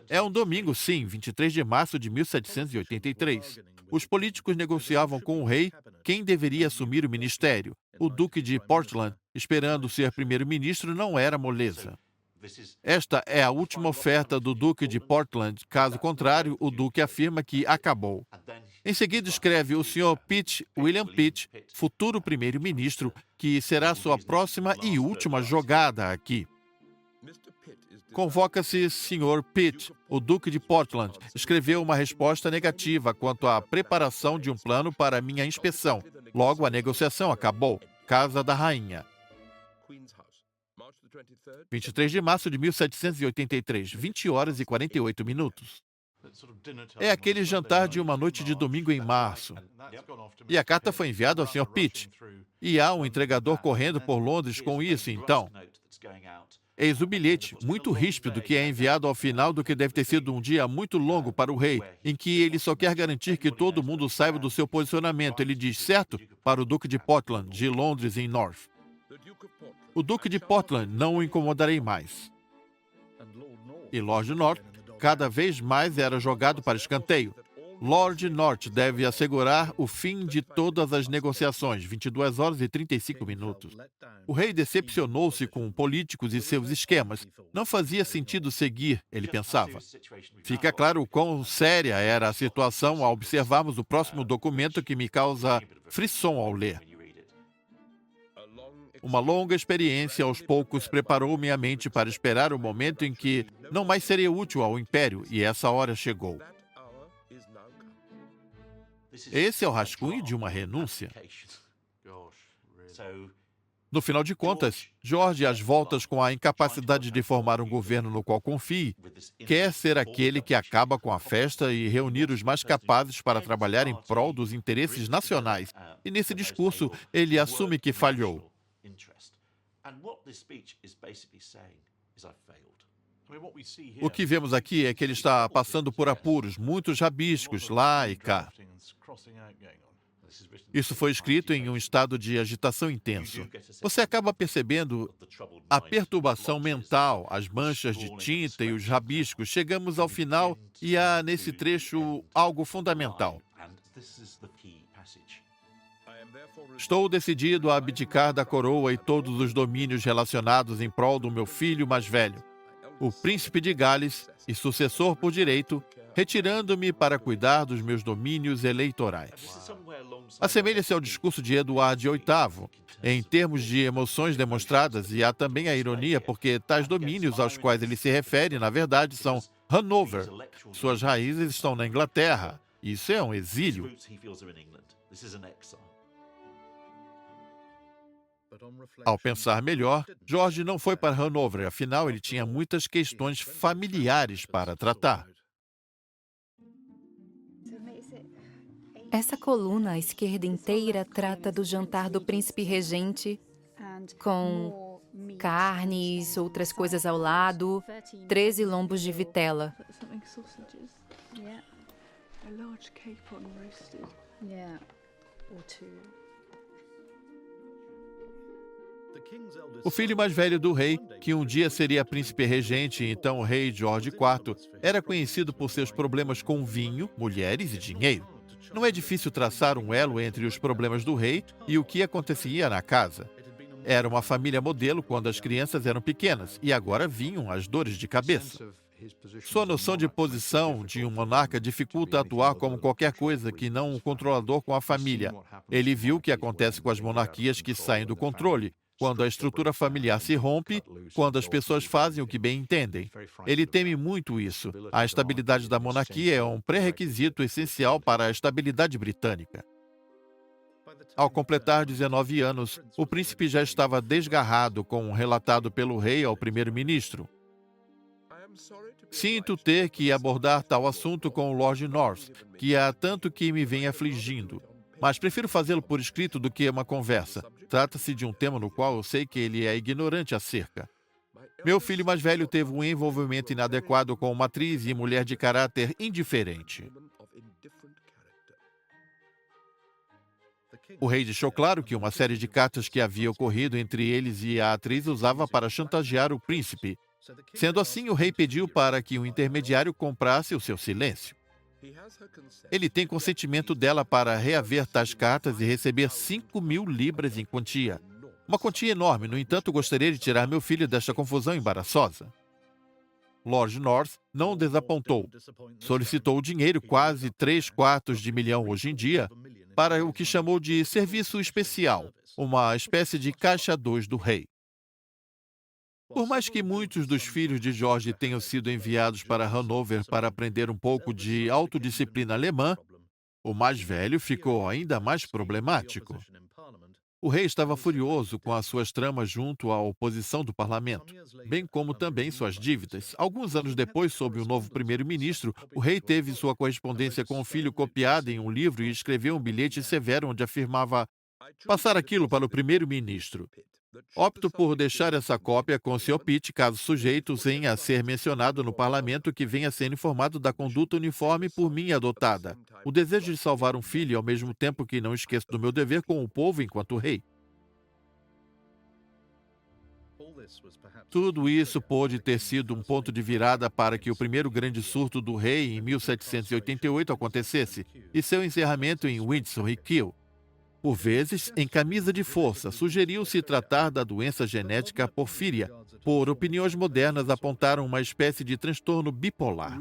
É um domingo, sim, 23 de março de 1783. Os políticos negociavam com o rei quem deveria assumir o ministério. O Duque de Portland, esperando ser primeiro-ministro, não era moleza. Esta é a última oferta do Duque de Portland, caso contrário, o Duque afirma que acabou. Em seguida escreve o Sr. Pitt, William Pitt, futuro primeiro-ministro, que será sua próxima e última jogada aqui. Convoca-se Sr. Pitt, o Duque de Portland, escreveu uma resposta negativa quanto à preparação de um plano para minha inspeção. Logo, a negociação acabou. Casa da Rainha. 23 de março de 1783, 20 horas e 48 minutos. É aquele jantar de uma noite de domingo em março. E a carta foi enviada ao Sr. Pitt. E há um entregador correndo por Londres com isso, então. Eis o bilhete, muito ríspido, que é enviado ao final do que deve ter sido um dia muito longo para o rei, em que ele só quer garantir que todo mundo saiba do seu posicionamento. Ele diz, certo, para o Duque de Portland, de Londres em North. O Duque de Portland, não o incomodarei mais. E Lord North, cada vez mais era jogado para escanteio. Lord North deve assegurar o fim de todas as negociações, 22 horas e 35 minutos. O rei decepcionou-se com políticos e seus esquemas. Não fazia sentido seguir, ele pensava. Fica claro o quão séria era a situação ao observarmos o próximo documento que me causa frisson ao ler. Uma longa experiência aos poucos preparou minha mente para esperar o momento em que não mais seria útil ao Império, e essa hora chegou. Esse é o rascunho de uma renúncia. No final de contas, George, às voltas com a incapacidade de formar um governo no qual confie, quer ser aquele que acaba com a festa e reunir os mais capazes para trabalhar em prol dos interesses nacionais. E nesse discurso, ele assume que falhou. O que vemos aqui é que ele está passando por apuros, muitos rabiscos lá e cá. Isso foi escrito em um estado de agitação intenso. Você acaba percebendo a perturbação mental, as manchas de tinta e os rabiscos. Chegamos ao final e há nesse trecho algo fundamental. Estou decidido a abdicar da coroa e todos os domínios relacionados em prol do meu filho mais velho, o príncipe de Gales e sucessor por direito, retirando-me para cuidar dos meus domínios eleitorais. Assemelha-se ao discurso de Eduardo VIII, em termos de emoções demonstradas, e há também a ironia, porque tais domínios aos quais ele se refere, na verdade, são Hanover. Suas raízes estão na Inglaterra. Isso é um exílio. Ao pensar melhor, George não foi para Hanover, afinal ele tinha muitas questões familiares para tratar. Essa coluna à esquerda inteira trata do jantar do príncipe regente com carnes, outras coisas ao lado, 13 lombos de vitela. Something sausages. Yeah. A large capon roasted. Yeah. Or two. O filho mais velho do rei, que um dia seria príncipe regente e então o rei George IV, era conhecido por seus problemas com vinho, mulheres e dinheiro. Não é difícil traçar um elo entre os problemas do rei e o que acontecia na casa. Era uma família modelo quando as crianças eram pequenas e agora vinham as dores de cabeça. Sua noção de posição de um monarca dificulta atuar como qualquer coisa que não um controlador com a família. Ele viu o que acontece com as monarquias que saem do controle, quando a estrutura familiar se rompe, quando as pessoas fazem o que bem entendem. Ele teme muito isso. A estabilidade da monarquia é um pré-requisito essencial para a estabilidade britânica. Ao completar 19 anos, o príncipe já estava desgarrado com um relatado pelo rei ao primeiro-ministro. Sinto ter que abordar tal assunto com o Lord North, que há tanto que me vem afligindo. Mas prefiro fazê-lo por escrito do que uma conversa. Trata-se de um tema no qual eu sei que ele é ignorante acerca. Meu filho mais velho teve um envolvimento inadequado com uma atriz e mulher de caráter indiferente. O rei deixou claro que uma série de cartas que havia ocorrido entre eles e a atriz usava para chantagear o príncipe. Sendo assim, o rei pediu para que um intermediário comprasse o seu silêncio. Ele tem consentimento dela para reaver tais cartas e receber 5.000 libras em quantia. Uma quantia enorme, no entanto, gostaria de tirar meu filho desta confusão embaraçosa. Lord North não o desapontou. Solicitou o dinheiro, quase 3/4 de milhão hoje em dia, para o que chamou de serviço especial, uma espécie de caixa 2 do rei. Por mais que muitos dos filhos de George tenham sido enviados para Hanover para aprender um pouco de autodisciplina alemã, o mais velho ficou ainda mais problemático. O rei estava furioso com as suas tramas junto à oposição do parlamento, bem como também suas dívidas. Alguns anos depois, sob o novo primeiro-ministro, o rei teve sua correspondência com o filho copiada em um livro e escreveu um bilhete severo onde afirmava passar aquilo para o primeiro-ministro. Opto por deixar essa cópia com o Sr. Pitt, caso sujeito venha a ser mencionado no parlamento que venha sendo informado da conduta uniforme por mim adotada. O desejo de salvar um filho ao mesmo tempo que não esqueço do meu dever com o povo enquanto rei. Tudo isso pôde ter sido um ponto de virada para que o primeiro grande surto do rei em 1788 acontecesse e seu encerramento em Windsor e Kew. Por vezes, em camisa de força, sugeriu-se tratar da doença genética porfíria. Por opiniões modernas, apontaram uma espécie de transtorno bipolar.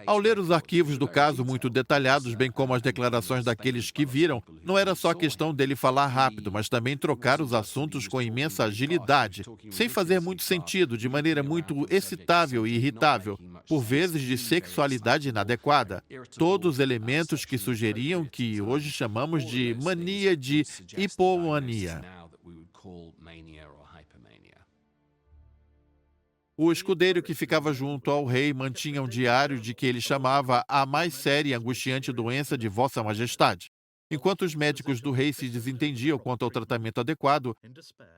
Ao ler os arquivos do caso muito detalhados, bem como as declarações daqueles que viram, não era só questão dele falar rápido, mas também trocar os assuntos com imensa agilidade, sem fazer muito sentido, de maneira muito excitável e irritável, por vezes de sexualidade inadequada. Todos elementos que sugeriam que hoje chamamos de mania de hipomania. O escudeiro que ficava junto ao rei mantinha um diário de que ele chamava a mais séria e angustiante doença de Vossa Majestade. Enquanto os médicos do rei se desentendiam quanto ao tratamento adequado,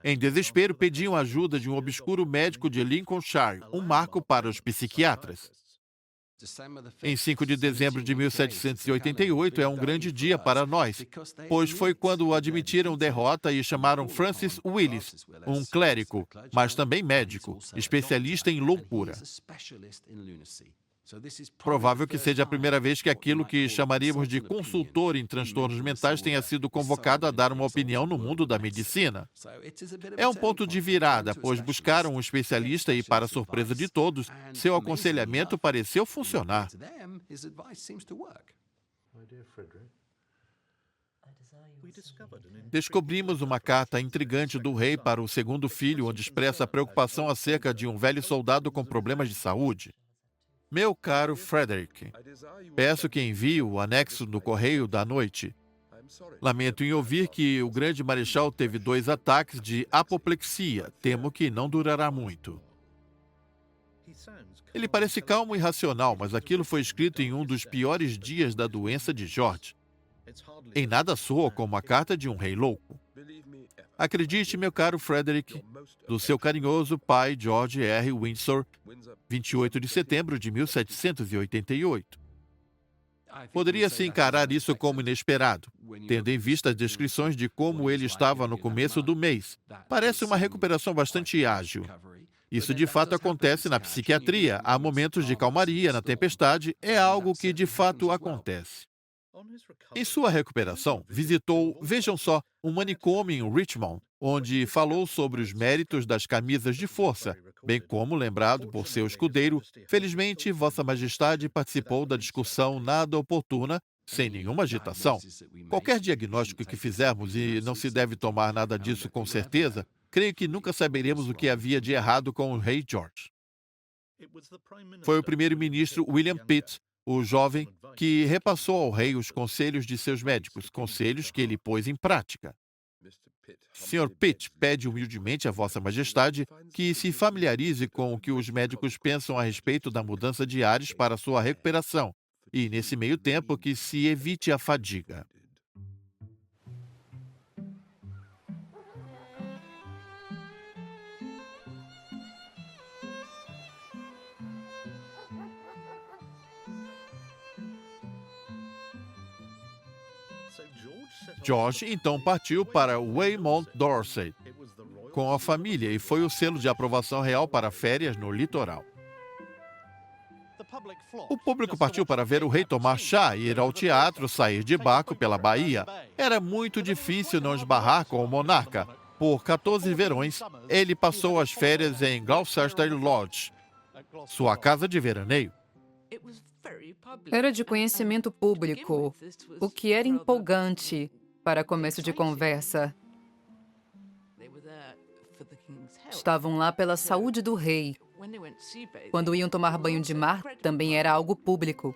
em desespero pediam ajuda de um obscuro médico de Lincolnshire, um marco para os psiquiatras. Em 5 de dezembro de 1788 é um grande dia para nós, pois foi quando admitiram derrota e chamaram Francis Willis, um clérigo, mas também médico, especialista em loucura. Provável que seja a primeira vez que aquilo que chamaríamos de consultor em transtornos mentais tenha sido convocado a dar uma opinião no mundo da medicina. É um ponto de virada, pois buscaram um especialista e, para surpresa de todos, seu aconselhamento pareceu funcionar. Descobrimos uma carta intrigante do rei para o segundo filho, onde expressa a preocupação acerca de um velho soldado com problemas de saúde. Meu caro Frederick, peço que envie o anexo do correio da noite. Lamento em ouvir que o grande marechal teve 2 ataques de apoplexia. Temo que não durará muito. Ele parece calmo e racional, mas aquilo foi escrito em um dos piores dias da doença de George. Em nada soa como a carta de um rei louco. Acredite, meu caro Frederick, do seu carinhoso pai George R. Windsor, 28 de setembro de 1788. Poderia-se encarar isso como inesperado, tendo em vista as descrições de como ele estava no começo do mês. Parece uma recuperação bastante ágil. Isso de fato acontece na psiquiatria. Há momentos de calmaria na tempestade. É algo que de fato acontece. Em sua recuperação, visitou, vejam só, um manicômio em Richmond, onde falou sobre os méritos das camisas de força, bem como lembrado por seu escudeiro. Felizmente, Vossa Majestade participou da discussão nada oportuna, sem nenhuma agitação. Qualquer diagnóstico que fizermos, e não se deve tomar nada disso com certeza, creio que nunca saberemos o que havia de errado com o rei George. Foi o primeiro-ministro William Pitt, o jovem, que repassou ao rei os conselhos de seus médicos, conselhos que ele pôs em prática. Sr. Pitt pede humildemente a Vossa Majestade que se familiarize com o que os médicos pensam a respeito da mudança de ares para sua recuperação e, nesse meio tempo, que se evite a fadiga. George então partiu para Weymouth, Dorset, com a família, e foi o selo de aprovação real para férias no litoral. O público partiu para ver o rei tomar chá, ir ao teatro, sair de barco pela Bahia. Era muito difícil não esbarrar com o monarca. Por 14 verões, ele passou as férias em Gloucester Lodge, sua casa de veraneio. Era de conhecimento público, o que era empolgante para começo de conversa. Estavam lá pela saúde do rei. Quando iam tomar banho de mar, também era algo público.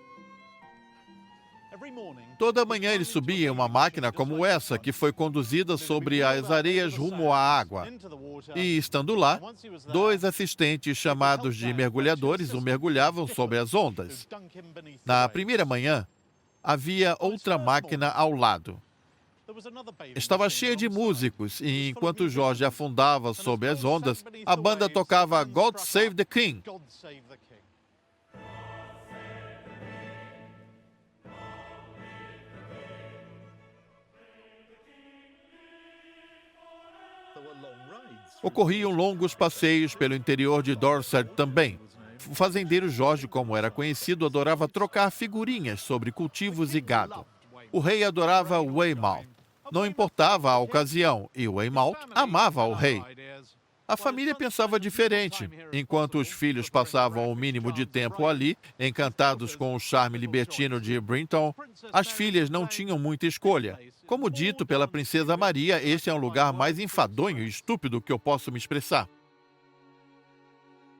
Toda manhã ele subia em uma máquina como essa, que foi conduzida sobre as areias rumo à água. E, estando lá, 2 assistentes chamados de mergulhadores o mergulhavam sobre as ondas. Na primeira manhã, havia outra máquina ao lado. Estava cheia de músicos, e enquanto George afundava sob as ondas, a banda tocava God Save the King. Ocorriam longos passeios pelo interior de Dorset também. O fazendeiro George, como era conhecido, adorava trocar figurinhas sobre cultivos e gado. O rei adorava Weymouth. Não importava a ocasião, e Weymouth amava o rei. A família pensava diferente. Enquanto os filhos passavam o mínimo de tempo ali, encantados com o charme libertino de Brinton, as filhas não tinham muita escolha. Como dito pela princesa Maria, este é um lugar mais enfadonho e estúpido que eu posso me expressar.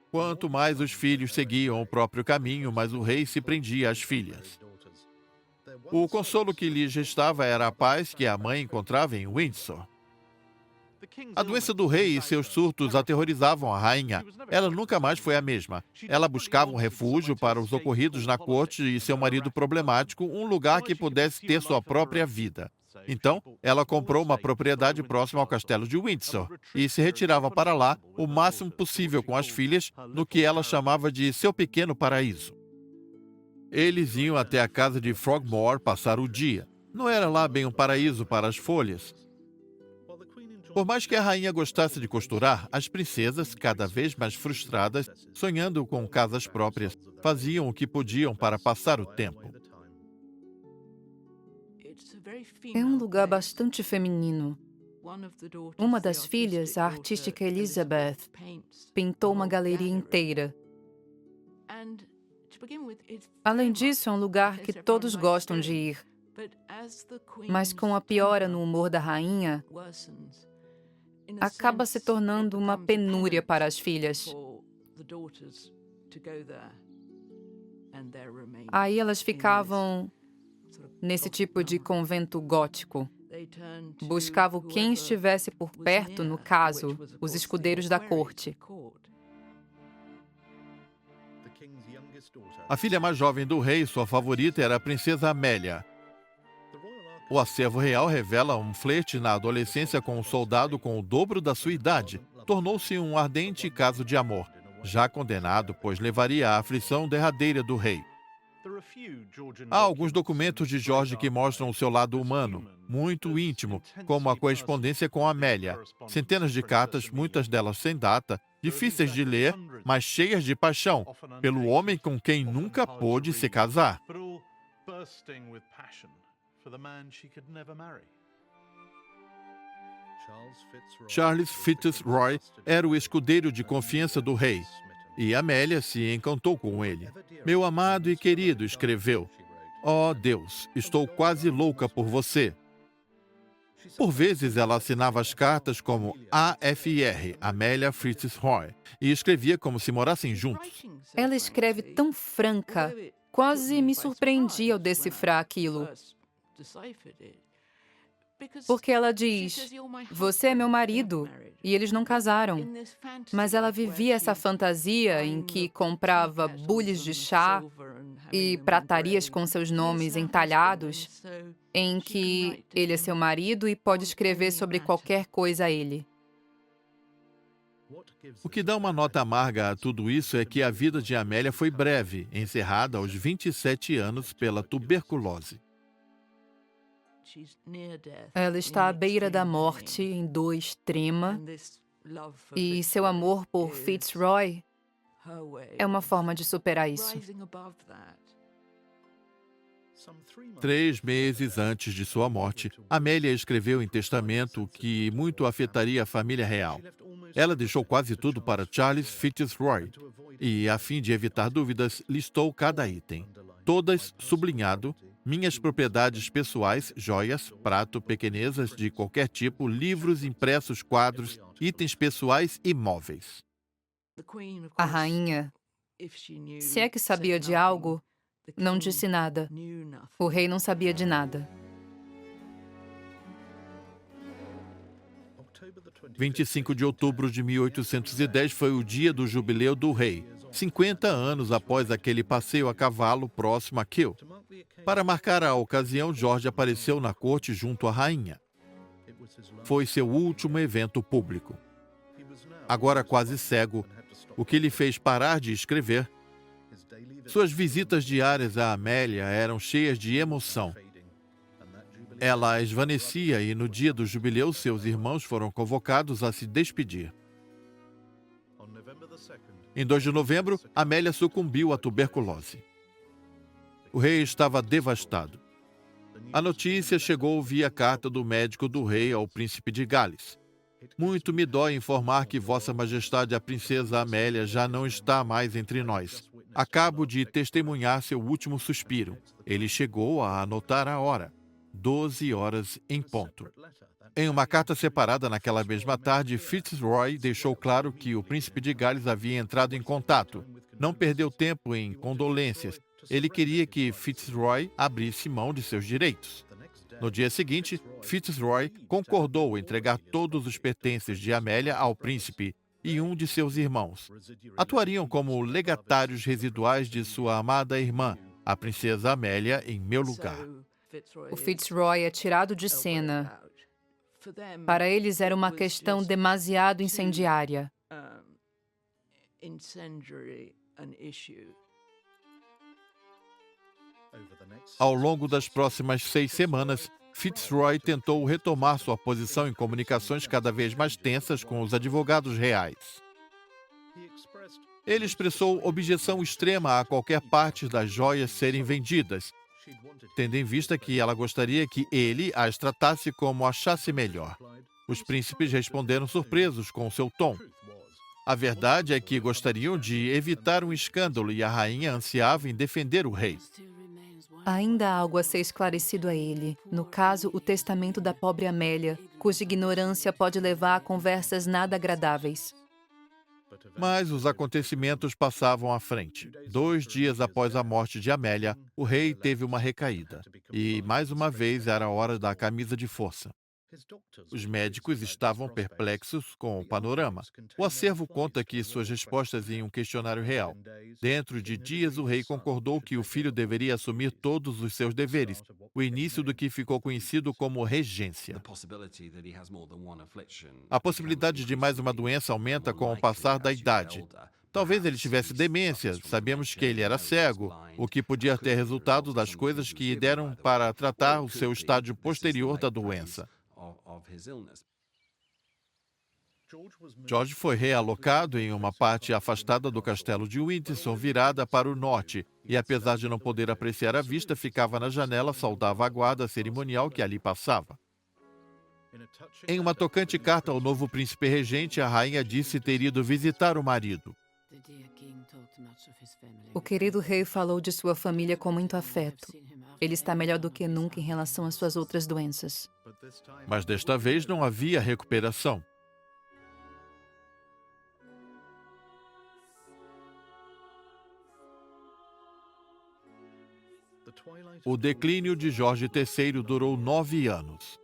Quanto mais os filhos seguiam o próprio caminho, mais o rei se prendia às filhas. O consolo que lhes restava era a paz que a mãe encontrava em Windsor. A doença do rei e seus surtos aterrorizavam a rainha. Ela nunca mais foi a mesma. Ela buscava um refúgio para os ocorridos na corte e seu marido problemático, um lugar que pudesse ter sua própria vida. Então, ela comprou uma propriedade próxima ao castelo de Windsor e se retirava para lá o máximo possível com as filhas, no que ela chamava de seu pequeno paraíso. Eles iam até a casa de Frogmore passar o dia. Não era lá bem um paraíso para as folhas. Por mais que a rainha gostasse de costurar, as princesas, cada vez mais frustradas, sonhando com casas próprias, faziam o que podiam para passar o tempo. É um lugar bastante feminino. Uma das filhas, a artística Elizabeth, pintou uma galeria inteira. Além disso, é um lugar que todos gostam de ir. Mas com a piora no humor da rainha, acaba se tornando uma penúria para as filhas. Aí elas ficavam nesse tipo de convento gótico. Buscavam quem estivesse por perto, no caso, os escudeiros da corte. A filha mais jovem do rei, sua favorita, era a princesa Amélia. O acervo real revela um flerte na adolescência com um soldado com o dobro da sua idade. Tornou-se um ardente caso de amor, já condenado, pois levaria à aflição derradeira do rei. Há alguns documentos de George que mostram o seu lado humano, muito íntimo, como a correspondência com Amélia. Centenas de cartas, muitas delas sem data, difíceis de ler, mas cheias de paixão, pelo homem com quem nunca pôde se casar. Charles Fitzroy era o escudeiro de confiança do rei, e Amélia se encantou com ele. Meu amado e querido, escreveu, ó Deus, estou quase louca por você. Por vezes ela assinava as cartas como AFR, Amélia Fitzroy, e escrevia como se morassem juntos. Ela escreve tão franca, quase me surpreendi ao decifrar aquilo. Porque ela diz, você é meu marido, e eles não casaram. Mas ela vivia essa fantasia em que comprava bules de chá e pratarias com seus nomes entalhados, em que ele é seu marido e pode escrever sobre qualquer coisa a ele. O que dá uma nota amarga a tudo isso é que a vida de Amélia foi breve, encerrada aos 27 anos pela tuberculose. Ela está à beira da morte, em dor extrema, e seu amor por Fitzroy é uma forma de superar isso. 3 meses antes de sua morte, Amélia escreveu em testamento que muito afetaria a família real. Ela deixou quase tudo para Charles Fitzroy e, a fim de evitar dúvidas, listou cada item. Todas sublinhado, minhas propriedades pessoais, joias, prato, pequenezas de qualquer tipo, livros, impressos, quadros, itens pessoais e móveis. A rainha, se é que sabia de algo, não disse nada. O rei não sabia de nada. 25 de outubro de 1810 foi o dia do jubileu do rei, 50 anos após aquele passeio a cavalo próximo a Kew. Para marcar a ocasião, George apareceu na corte junto à rainha. Foi seu último evento público. Agora quase cego, o que lhe fez parar de escrever. Suas visitas diárias a Amélia eram cheias de emoção. Ela esvanecia e no dia do jubileu seus irmãos foram convocados a se despedir. Em 2 de novembro, Amélia sucumbiu à tuberculose. O rei estava devastado. A notícia chegou via carta do médico do rei ao príncipe de Gales. Muito me dói informar que Vossa Majestade a Princesa Amélia já não está mais entre nós. Acabo de testemunhar seu último suspiro. Ele chegou a anotar a hora. 12 horas em ponto. Em uma carta separada naquela mesma tarde, Fitzroy deixou claro que o príncipe de Gales havia entrado em contato. Não perdeu tempo em condolências. Ele queria que Fitzroy abrisse mão de seus direitos. No dia seguinte, Fitzroy concordou entregar todos os pertences de Amélia ao príncipe e um de seus irmãos. Atuariam como legatários residuais de sua amada irmã, a princesa Amélia, em meu lugar. O Fitzroy é tirado de cena. Para eles era uma questão demasiado incendiária. Ao longo das próximas 6 semanas, Fitzroy tentou retomar sua posição em comunicações cada vez mais tensas com os advogados reais. Ele expressou objeção extrema a qualquer parte das joias serem vendidas, tendo em vista que ela gostaria que ele as tratasse como achasse melhor. Os príncipes responderam surpresos com seu tom. A verdade é que gostariam de evitar um escândalo e a rainha ansiava em defender o rei. Ainda há algo a ser esclarecido a ele. No caso, o testamento da pobre Amélia, cuja ignorância pode levar a conversas nada agradáveis. Mas os acontecimentos passavam à frente. 2 dias após a morte de Amélia, o rei teve uma recaída. E, mais uma vez, era a hora da camisa de força. Os médicos estavam perplexos com o panorama. O acervo conta que suas respostas em um questionário real. Dentro de dias, o rei concordou que o filho deveria assumir todos os seus deveres, o início do que ficou conhecido como regência. A possibilidade de mais uma doença aumenta com o passar da idade. Talvez ele tivesse demência, sabemos que ele era cego, o que podia ter resultado das coisas que deram para tratar o seu estágio posterior da doença. George foi realocado em uma parte afastada do castelo de Windsor, virada para o norte, e apesar de não poder apreciar a vista, ficava na janela, saudava a guarda cerimonial que ali passava. Em uma tocante carta ao novo príncipe regente, a rainha disse ter ido visitar o marido. O querido rei falou de sua família com muito afeto. Ele está melhor do que nunca em relação às suas outras doenças. Mas desta vez não havia recuperação. O declínio de Jorge III durou 9 anos.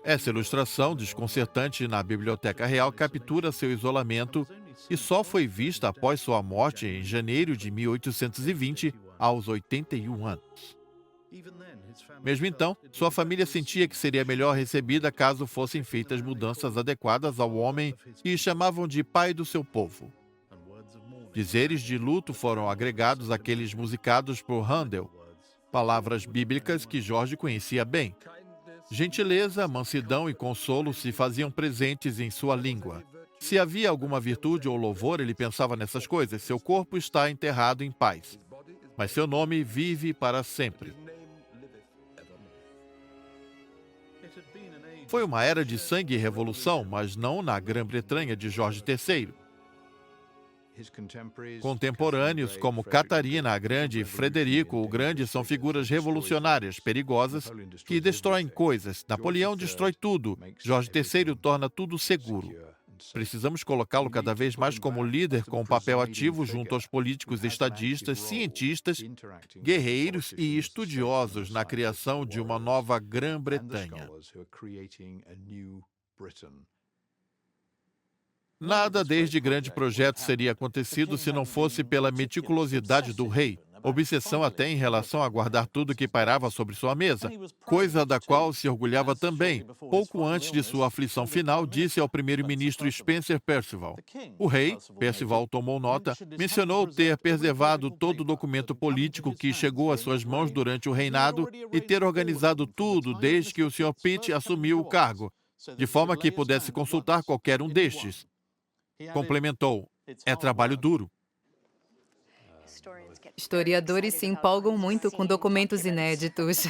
Essa ilustração desconcertante na Biblioteca Real captura seu isolamento e só foi vista após sua morte em janeiro de 1820, aos 81 anos. Mesmo então, sua família sentia que seria melhor recebida caso fossem feitas mudanças adequadas ao homem e chamavam de pai do seu povo. Dizeres de luto foram agregados àqueles musicados por Handel, palavras bíblicas que Jorge conhecia bem. Gentileza, mansidão e consolo se faziam presentes em sua língua. Se havia alguma virtude ou louvor, ele pensava nessas coisas. Seu corpo está enterrado em paz, mas seu nome vive para sempre. Foi uma era de sangue e revolução, mas não na Grã-Bretanha de Jorge III. Contemporâneos como Catarina a Grande e Frederico o Grande são figuras revolucionárias, perigosas, que destroem coisas. Napoleão destrói tudo. Jorge III torna tudo seguro. Precisamos colocá-lo cada vez mais como líder com um papel ativo junto aos políticos estadistas, cientistas, guerreiros e estudiosos na criação de uma nova Grã-Bretanha. Nada desde grande projeto seria acontecido se não fosse pela meticulosidade do rei, obsessão até em relação a guardar tudo que pairava sobre sua mesa, coisa da qual se orgulhava também. Pouco antes de sua aflição final, disse ao primeiro-ministro Spencer Perceval. O rei, Perceval tomou nota, mencionou ter preservado todo o documento político que chegou às suas mãos durante o reinado e ter organizado tudo desde que o Sr. Pitt assumiu o cargo, de forma que pudesse consultar qualquer um destes. Complementou, é trabalho duro. Historiadores se empolgam muito com documentos inéditos.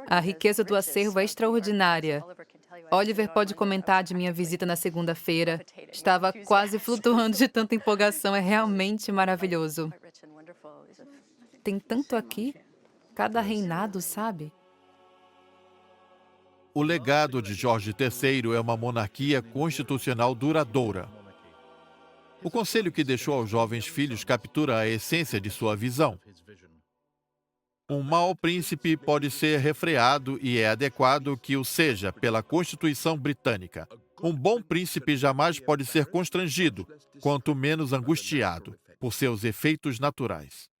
A riqueza do acervo é extraordinária. Oliver pode comentar de minha visita na segunda-feira. Estava quase flutuando de tanta empolgação, é realmente maravilhoso. Tem tanto aqui, cada reinado, sabe? O legado de Jorge III é uma monarquia constitucional duradoura. O conselho que deixou aos jovens filhos captura a essência de sua visão. Um mau príncipe pode ser refreado e é adequado que o seja pela Constituição britânica. Um bom príncipe jamais pode ser constrangido, quanto menos angustiado, por seus efeitos naturais.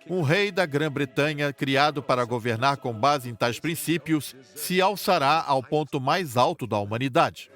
Um rei da Grã-Bretanha, criado para governar com base em tais princípios, se alçará ao ponto mais alto da humanidade.